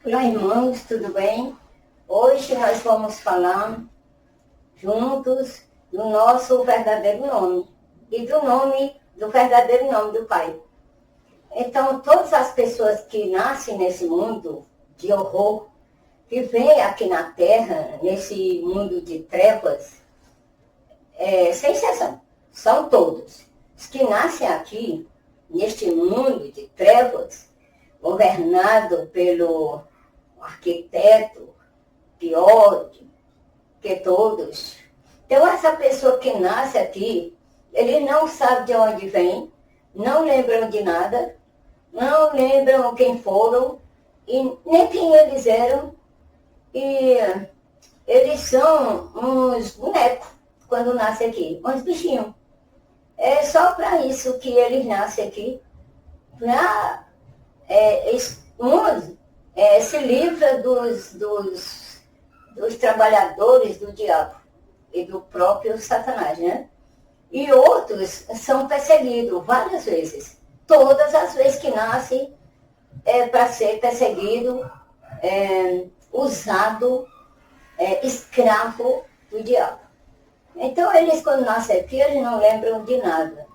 Olá, irmãos, tudo bem? Hoje nós vamos falar juntos do nosso verdadeiro nome e do verdadeiro nome do Pai. Então, todas as pessoas que nascem nesse mundo de horror, que vêm aqui na Terra, nesse mundo de trevas, sem exceção, são todos. Os que nascem aqui, neste mundo de trevas, governado pelo arquiteto pior que todos. Então, essa pessoa que nasce aqui, ele não sabe de onde vem, não lembram de nada, não lembram quem foram, e nem quem eles eram, e eles são uns bonecos quando nascem aqui, uns bichinhos. É só para isso que eles nascem aqui, para se livra dos trabalhadores do diabo e do próprio Satanás, né? E outros são perseguidos várias vezes. Todas as vezes que nascem para ser perseguido, usado, escravo do diabo. Então, eles quando nascem aqui, eles não lembram de nada.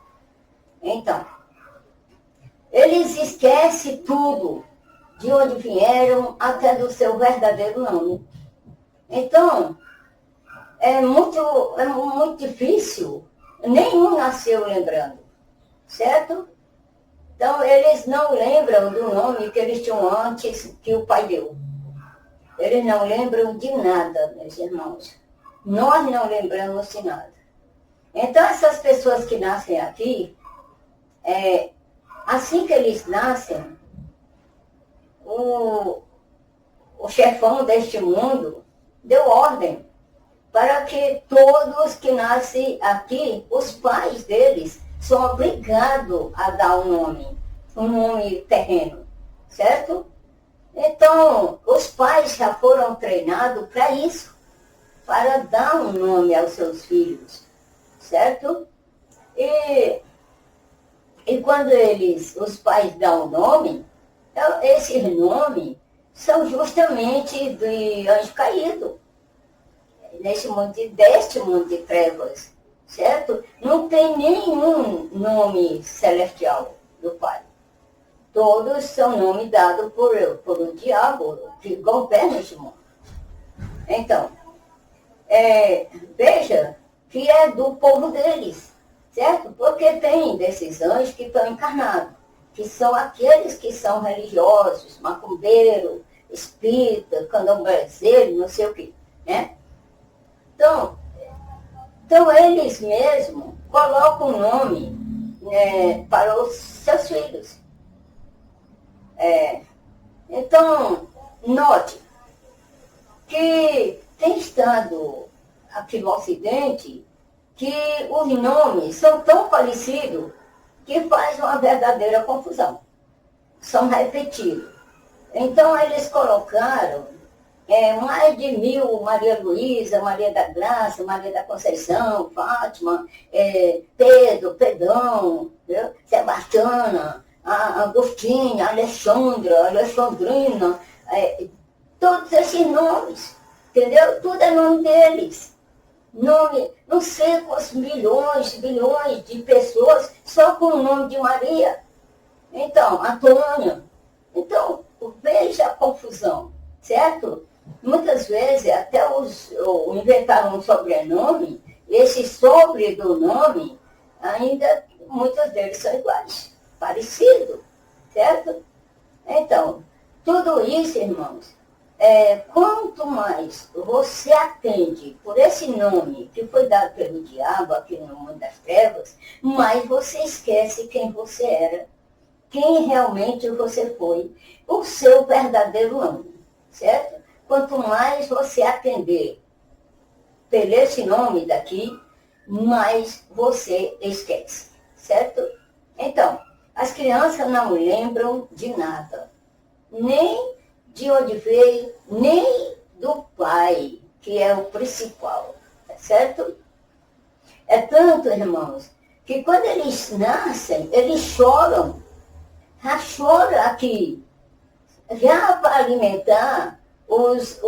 Então, eles esquecem tudo, de onde vieram, até do seu verdadeiro nome. Então, é muito difícil, nenhum nasceu lembrando, certo? Então, eles não lembram do nome que eles tinham antes que o Pai deu. Eles não lembram de nada, meus irmãos. Nós não lembramos de nada. Então, essas pessoas que nascem aqui, assim que eles nascem, o chefão deste mundo deu ordem para que todos que nascem aqui, os pais deles, são obrigados a dar um nome terreno, certo? Então, os pais já foram treinados para isso, para dar um nome aos seus filhos, certo? E quando os pais dão um nome, esses nomes são justamente de anjo caído, deste mundo de trevas, certo? Não tem nenhum nome celestial do Pai. Todos são nomes dados por o diabo, que governa este mundo. Então, veja que é do povo deles, certo? Porque tem desses anjos que estão encarnados, que são aqueles que são religiosos, macumbeiro, espírita, candomblé, não sei o quê, né? Então eles mesmos colocam o nome para os seus filhos. Então, note que tem estado aqui no Ocidente que os nomes são tão parecidos que faz uma verdadeira confusão. São repetidos. Então, eles colocaram mais de 1000 Maria Luísa, Maria da Graça, Maria da Conceição, Fátima, Pedro, Pedrão, viu? Sebastiana, Agostinha, Alexandra, Alexandrina, todos esses nomes, entendeu? Tudo é nome deles. Nome, não sei quantos milhões, bilhões de pessoas só com o nome de Maria. Então, Antônia. Então, veja a confusão, certo? Muitas vezes até inventaram um sobrenome, esse sobre do nome, ainda muitos deles são iguais, parecidos, certo? Então, tudo isso, irmãos, quanto mais você atende por esse nome que foi dado pelo diabo aqui no mundo das trevas, mais você esquece quem você era, quem realmente você foi, o seu verdadeiro nome, certo? Quanto mais você atender por esse nome daqui, mais você esquece, certo? Então, as crianças não lembram de nada, nem de onde veio, nem do pai, que é o principal, tá certo? É tanto, irmãos, que quando eles nascem, eles choram. Já chora aqui, já para alimentar os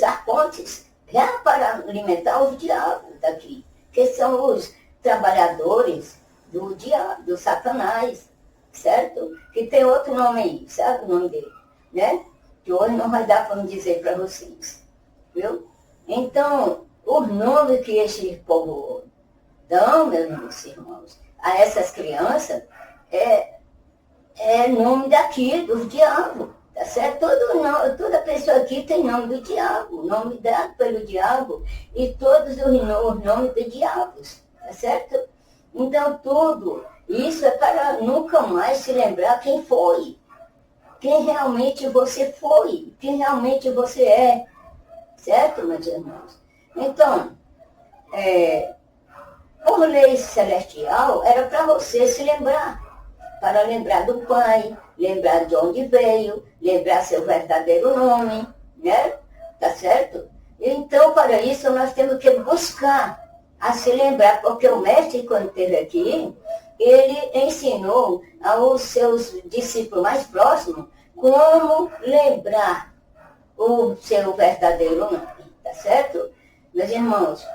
arcontes, já para alimentar os diabos daqui, que são os trabalhadores do diabo, do Satanás, certo? Que tem outro nome aí, sabe o nome dele, né? Que hoje não vai dar para me dizer para vocês, viu? Então, os nomes que esse povo dão, meus irmãos, a essas crianças, é nome daqui, dos diabos, tá certo? Toda pessoa aqui tem nome do diabo, nome dado pelo diabo, e todos os nomes de diabos, tá certo? Então, tudo isso é para nunca mais se lembrar quem foi, quem realmente você foi, quem realmente você é, certo, meus irmãos? Então, por lei celestial, era para você se lembrar, para lembrar do Pai, lembrar de onde veio, lembrar seu verdadeiro nome, né? Tá certo? Então, para isso, nós temos que buscar a se lembrar, porque o mestre, quando esteve aqui, ele ensinou aos seus discípulos mais próximos como lembrar o seu verdadeiro nome, tá certo? Meus irmãos,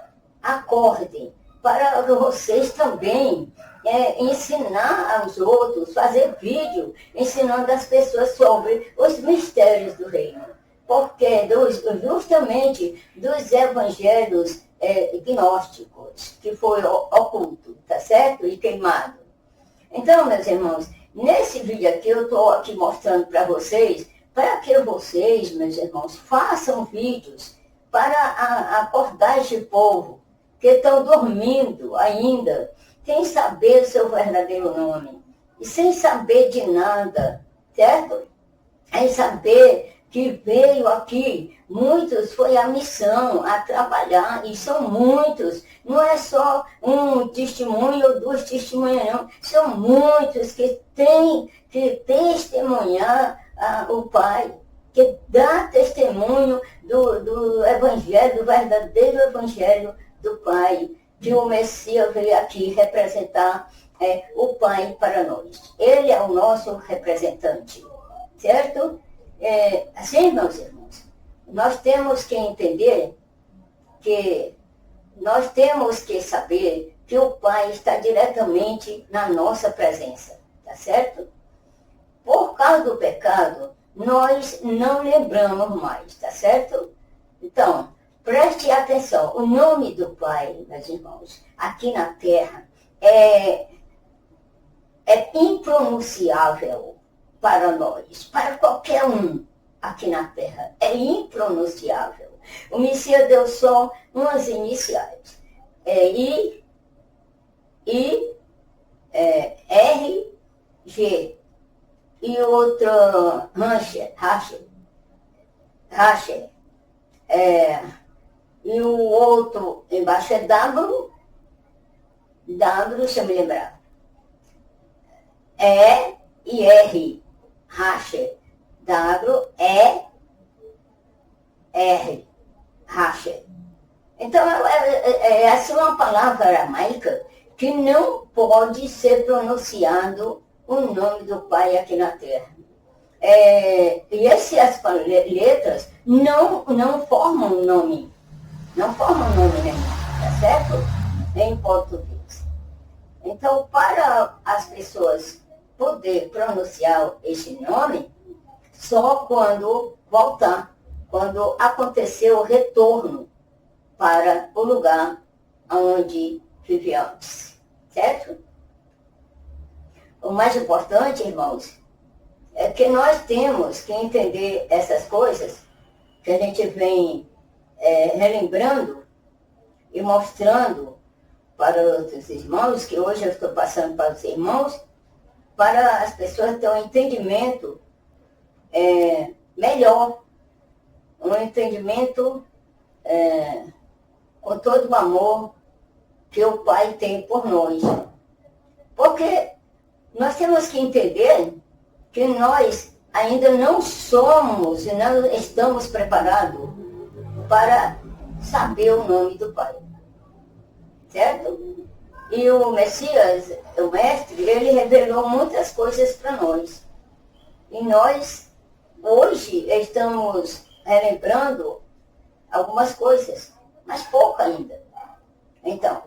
acordem para vocês também ensinar aos outros, fazer vídeo ensinando as pessoas sobre os mistérios do reino. Porque justamente dos evangelhos gnósticos, que foi oculto, tá certo? E queimado. Então, meus irmãos, nesse vídeo aqui eu estou aqui mostrando para vocês, para que vocês, meus irmãos, façam vídeos para acordar este povo, que estão dormindo ainda, sem saber o seu verdadeiro nome, e sem saber de nada, certo? Sem saber que veio aqui, muitos foi a missão, a trabalhar, e são muitos, não é só um testemunho ou duas testemunhas, não, são muitos que têm que testemunhar o Pai, que dá testemunho do Evangelho, do verdadeiro Evangelho do Pai, que o Messias veio aqui representar o Pai para nós. Ele é o nosso representante, certo? Assim, meus irmãos, nós temos que entender que nós temos que saber que o Pai está diretamente na nossa presença, tá certo? Por causa do pecado, nós não lembramos mais, tá certo? Então, preste atenção, o nome do Pai, meus irmãos, aqui na Terra, é impronunciável para nós, para qualquer um aqui na Terra. É impronunciável. O Messias deu só umas iniciais. I, R, G. E outro, Racher. E o outro embaixo é W, deixa eu me lembrar. E e R, Racher. W, E, R, Racher. Então, essa é uma palavra aramaica que não pode ser pronunciado o nome do Pai aqui na Terra. E essas letras não formam um nome. Não formam um nome nenhum, tá certo? Em português. Então, para as pessoas poder pronunciar esse nome, só quando voltar, quando acontecer o retorno para o lugar onde vive antes, certo? O mais importante, irmãos, é que nós temos que entender essas coisas que a gente vem relembrando e mostrando para os irmãos, que hoje eu estou passando para os irmãos, para as pessoas terem um entendimento melhor, um entendimento com todo o amor que o Pai tem por nós. Porque nós temos que entender que nós ainda não somos e não estamos preparados para saber o nome do Pai. Certo? E o Messias, o Mestre, ele revelou muitas coisas para nós. E nós hoje estamos relembrando algumas coisas, mas pouco ainda. Então,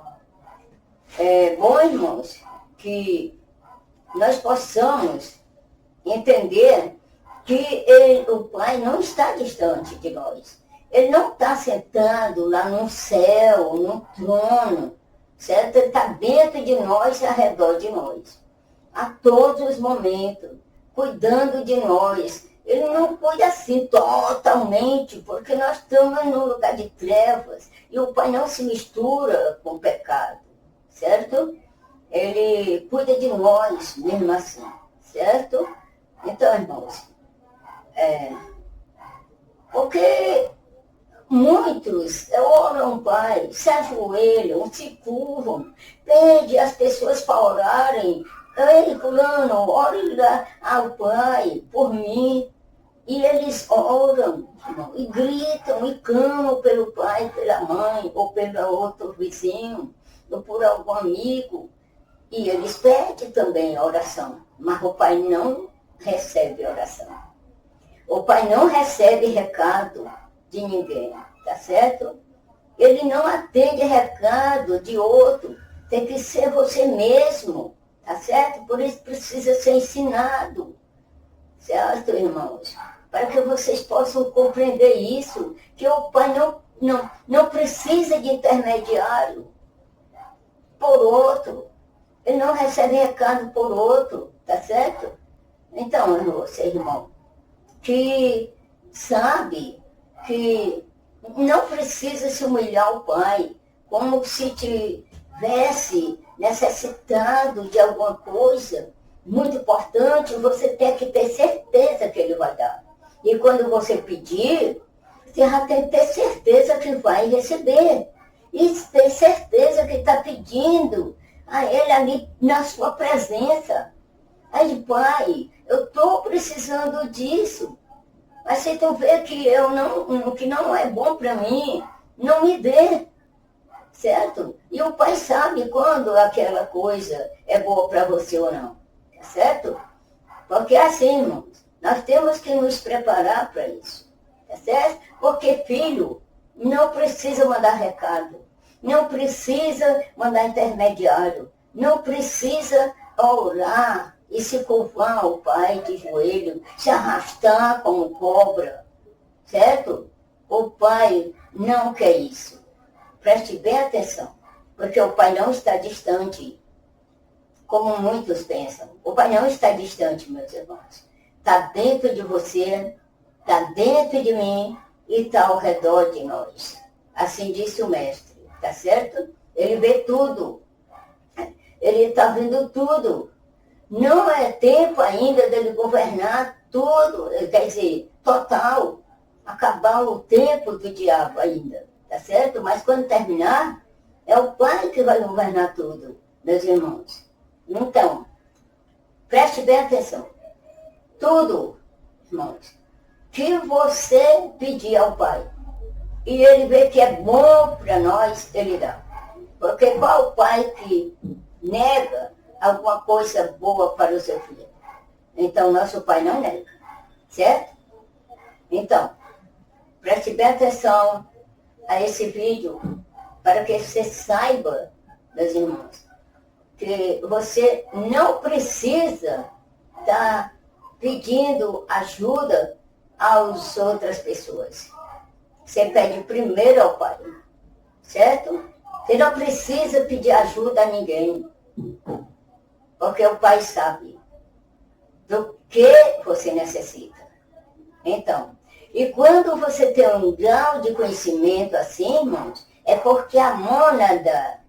é bom, irmãos, que nós possamos entender que o Pai não está distante de nós. Ele não está sentado lá no céu, no trono, certo? Ele está dentro de nós e ao redor de nós. A todos os momentos, cuidando de nós. Ele não cuida assim totalmente, porque nós estamos num lugar de trevas e o Pai não se mistura com o pecado, certo? Ele cuida de nós mesmo assim, certo? Então, irmãos, porque muitos oram, Pai, se ajoelham, se curvam, pedem as pessoas para orarem. Ei, fulano, ore lá ao Pai por mim. E eles oram, irmão, e gritam, e clamam pelo pai, pela mãe, ou pelo outro vizinho, ou por algum amigo. E eles pedem também a oração, mas o pai não recebe oração. O pai não recebe recado de ninguém, tá certo? Ele não atende recado de outro, tem que ser você mesmo, tá certo? Por isso precisa ser ensinado, certo, irmãos? Para que vocês possam compreender isso, que o pai não precisa de intermediário por outro. Ele não recebe recado por outro, tá certo? Então, você, irmão, que sabe que não precisa se humilhar ao pai, como se tivesse necessitado de alguma coisa muito importante, você tem que ter certeza que ele vai dar. E quando você pedir, você já tem que ter certeza que vai receber. E ter certeza que está pedindo a ele ali na sua presença. Aí, pai, eu estou precisando disso. Mas se tu vê que que não é bom para mim, não me dê. Certo? E o pai sabe quando aquela coisa é boa para você ou não. Certo? Porque assim, irmãos, nós temos que nos preparar para isso. Tá certo? Porque filho não precisa mandar recado, não precisa mandar intermediário, não precisa orar e se curvar ao pai de joelho, se arrastar como cobra. Certo? O pai não quer isso. Preste bem atenção, porque o pai não está distante, como muitos pensam. O pai não está distante, meus irmãos. Está dentro de você, está dentro de mim e está ao redor de nós. Assim disse o mestre, tá certo? Ele vê tudo. Ele está vendo tudo. Não é tempo ainda dele governar tudo, quer dizer, total. Acabar o tempo do diabo ainda, tá certo? Mas quando terminar, é o Pai que vai governar tudo, meus irmãos. Então, preste bem atenção. Tudo, irmãos, que você pedir ao Pai, e ele vê que é bom para nós, ele dá. Porque qual pai que nega alguma coisa boa para o seu filho? Então, nosso Pai não nega, certo? Então, preste bem atenção a esse vídeo, para que você saiba, meus irmãos, que você não precisa estar pedindo ajuda às outras pessoas. Você pede primeiro ao Pai, certo? Você não precisa pedir ajuda a ninguém, porque o Pai sabe do que você necessita. Então, e quando você tem um grau de conhecimento assim, irmãos, é porque a mônada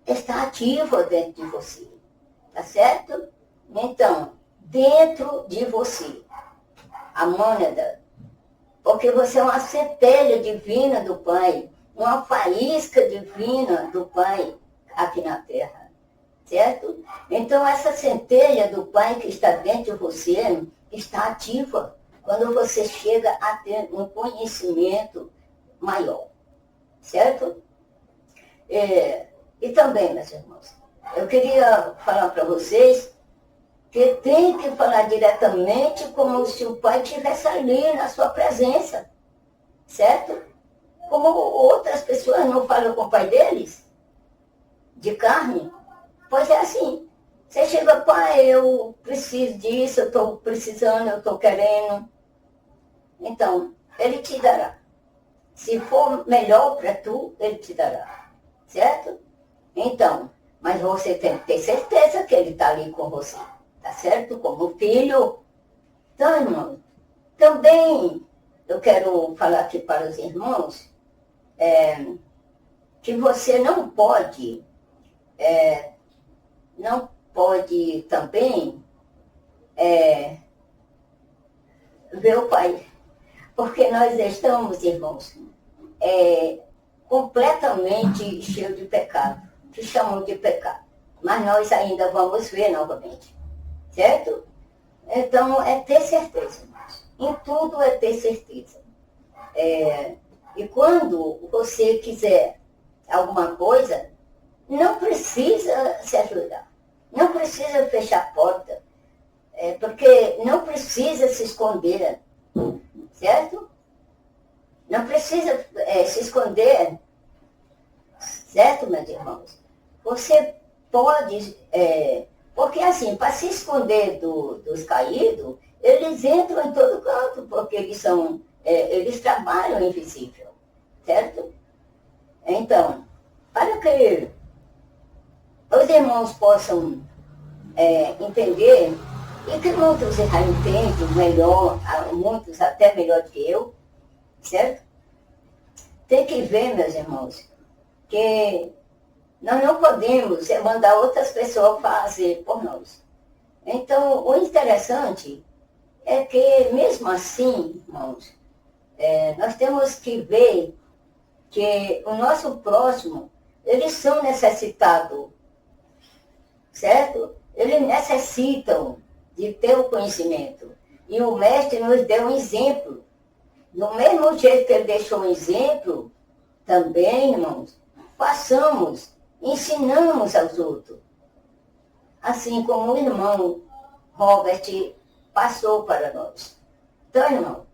está ativa dentro de você, tá certo? Então, dentro de você, a mônada, porque você é uma centelha divina do Pai, uma faísca divina do Pai aqui na Terra, certo? Então, essa centelha do Pai que está dentro de você está ativa quando você chega a ter um conhecimento maior, certo? E também, meus irmãos, eu queria falar para vocês que tem que falar diretamente como se o pai estivesse ali na sua presença, certo? Como outras pessoas não falam com o pai deles, de carne, pois é assim. Você chega, pai, eu preciso disso, eu estou precisando, eu estou querendo. Então, ele te dará. Se for melhor para tu, ele te dará. Certo? Então, mas você tem que ter certeza que ele está ali com você. Tá certo? Como filho. Então, irmão, também eu quero falar aqui para os irmãos que você não pode também ver o pai. Porque nós estamos, irmãos, completamente cheios de pecado, que chamam de pecado. Mas nós ainda vamos ver novamente, certo? Então, é ter certeza, irmãos. Em tudo é ter certeza. E quando você quiser alguma coisa, não precisa se ajudar. Não precisa fechar a porta. Porque não precisa se esconder. Certo? Não precisa se esconder. Certo, meus irmãos? Você pode... porque assim, para se esconder dos caídos, eles entram em todo canto, porque eles trabalham invisível. Certo? Então, para que os irmãos possam entender, e que muitos já entendem melhor, muitos até melhor que eu, certo? Tem que ver, meus irmãos, que nós não podemos mandar outras pessoas fazer por nós. Então, o interessante é que, mesmo assim, irmãos, nós temos que ver que o nosso próximo, eles são necessitados, certo? Eles necessitam de ter o conhecimento. E o mestre nos deu um exemplo. Do mesmo jeito que ele deixou um exemplo, também, irmãos, passamos, ensinamos aos outros. Assim como o irmão Robert passou para nós. Então, irmão,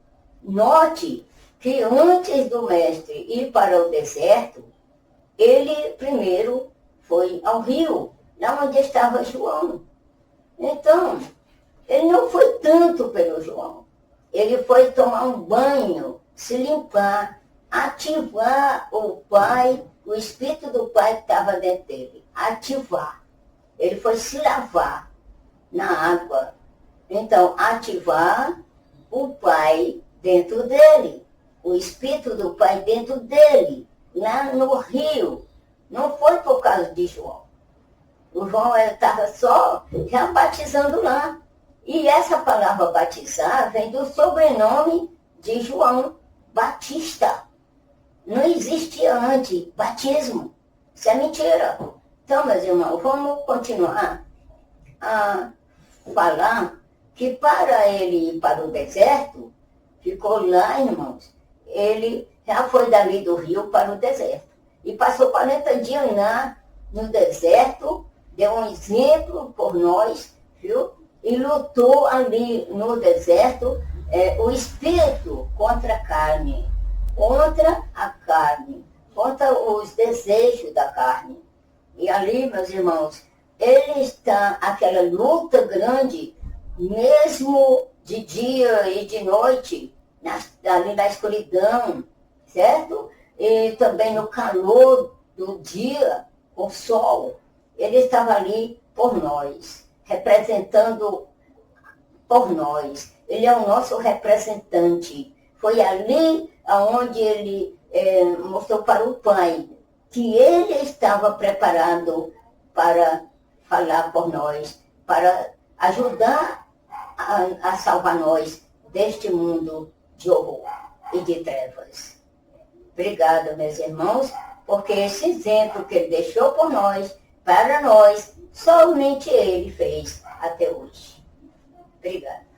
note que antes do mestre ir para o deserto, ele primeiro foi ao rio, lá onde estava João. Então, ele não foi tanto pelo João. Ele foi tomar um banho, se limpar, ativar o Pai, o Espírito do Pai que estava dentro dele. Ativar. Ele foi se lavar na água. Então, ativar o Pai dentro dele. O Espírito do Pai dentro dele, lá no rio. Não foi por causa de João. O João estava só já batizando lá. E essa palavra batizar vem do sobrenome de João Batista. Não existia antes batismo. Isso é mentira. Então, meus irmãos, vamos continuar a falar que para ele ir para o deserto, ficou lá, irmãos, ele já foi dali do rio para o deserto. E passou 40 dias lá no deserto, deu um exemplo por nós, viu? E lutou ali no deserto o espírito contra a carne, contra os desejos da carne. E ali, meus irmãos, ele está, aquela luta grande, mesmo de dia e de noite, ali na escuridão, certo? E também no calor do dia, o sol, ele estava ali por nós, representando por nós. Ele é o nosso representante. Foi ali onde ele mostrou para o Pai que ele estava preparado para falar por nós, para ajudar a salvar nós deste mundo de horror e de trevas. Obrigada, meus irmãos, porque esse exemplo que ele deixou por nós, para nós, somente ele fez até hoje. Obrigada.